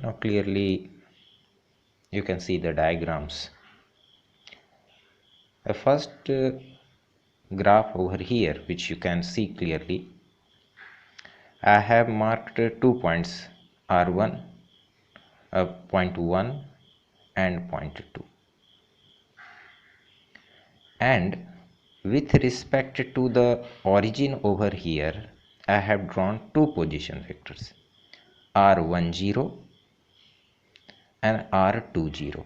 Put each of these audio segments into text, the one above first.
Now clearly you can see the diagrams. The first graph over here, which you can see clearly, I have marked 2 points, R1, point 1 and point 2, and with respect to the origin over here I have drawn two position vectors, R10 and R20.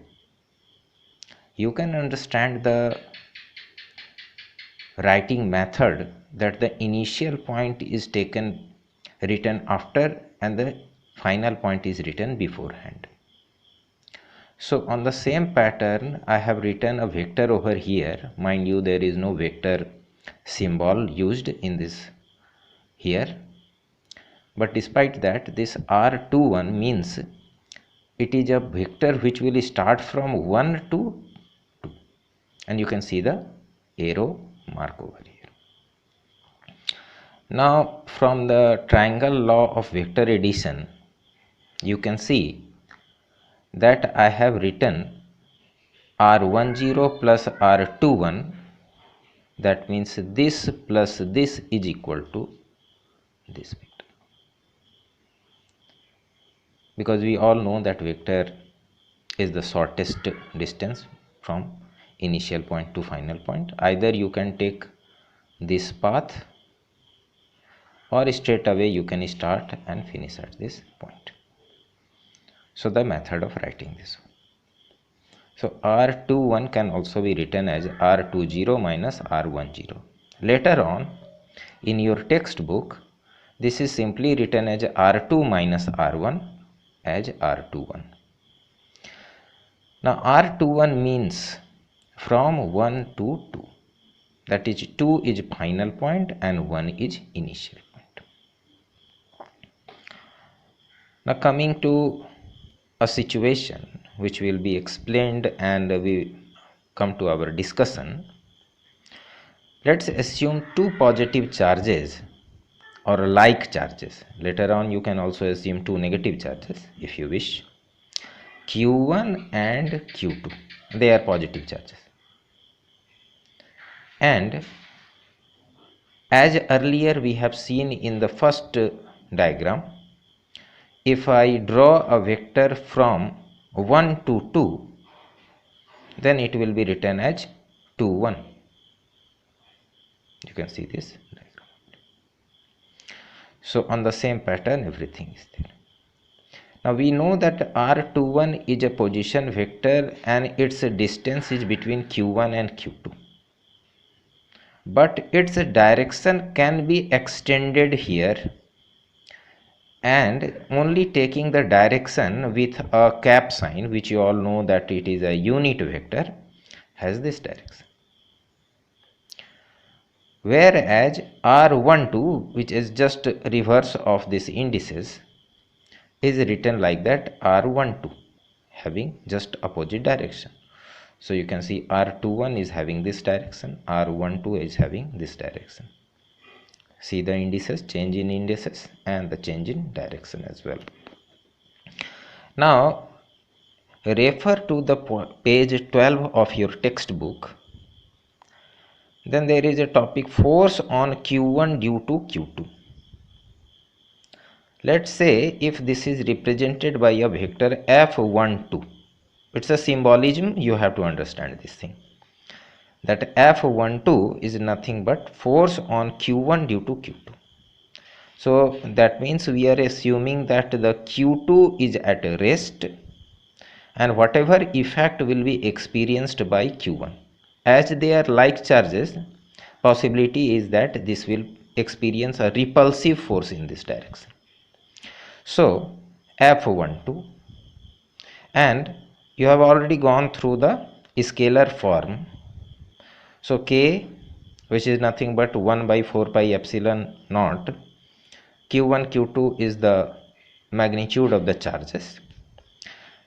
You can understand the writing method that the initial point is written after and the final point is written beforehand. So on the same pattern I have written a vector over here. Mind you, there is no vector symbol used in this here, but despite that this R21 means it is a vector which will start from 1 to 2, and you can see the arrow mark over here. Now from the triangle law of vector addition you can see that I have written R10 plus R21, that means this plus this is equal to this vector, because we all know that vector is the shortest distance from initial point to final point. Either you can take this path or straight away you can start and finish at this point. So the method of writing this one. So R21 can also be written as R20 minus R10. Later on in your textbook this is simply written as R2 minus R1 as R21. Now R21 means from 1 to 2, that is 2 is final point and 1 is initial point. Now coming to a situation which will be explained and we come to our discussion. Let's assume two positive charges or like charges. Later on you can also assume two negative charges if you wish, Q1 and Q2. They are positive charges, and as earlier we have seen in the first diagram, if I draw a vector from 1 to 2, then it will be written as 2 1. You can see this diagram. So on the same pattern everything is there. Now we know that R21 is a position vector and its distance is between Q1 and Q2, but its direction can be extended here, and only taking the direction with a cap sign, which you all know that it is a unit vector, has this direction. Whereas R12, which is just reverse of this indices, is written like that, R12 having just opposite direction. So you can see R21 is having this direction, R12 is having this direction. See the indices, change in indices and the change in direction as well. Now refer to the page 12 of your textbook. Then there is a topic, force on Q1 due to Q2. Let's say if this is represented by a vector F12, it's a symbolism, you have to understand this thing, that F12 is nothing but force on Q1 due to Q2. So that means we are assuming that the Q2 is at rest and whatever effect will be experienced by Q1. As they are like charges, possibility is that this will experience a repulsive force in this direction. So F12, and you have already gone through the scalar form. So K, which is nothing but 1 by 4 pi epsilon naught, Q1 Q2 is the magnitude of the charges,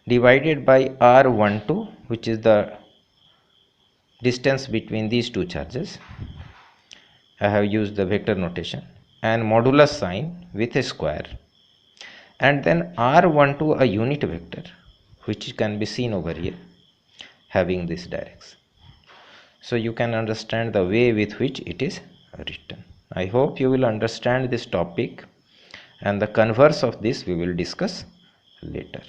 divided by R12, which is the distance between these two charges. I have used the vector notation, and modulus sign with a square, and then r12 a unit vector which can be seen over here having this direction. So you can understand the way with which it is written. I hope you will understand this topic, and the converse of this we will discuss later.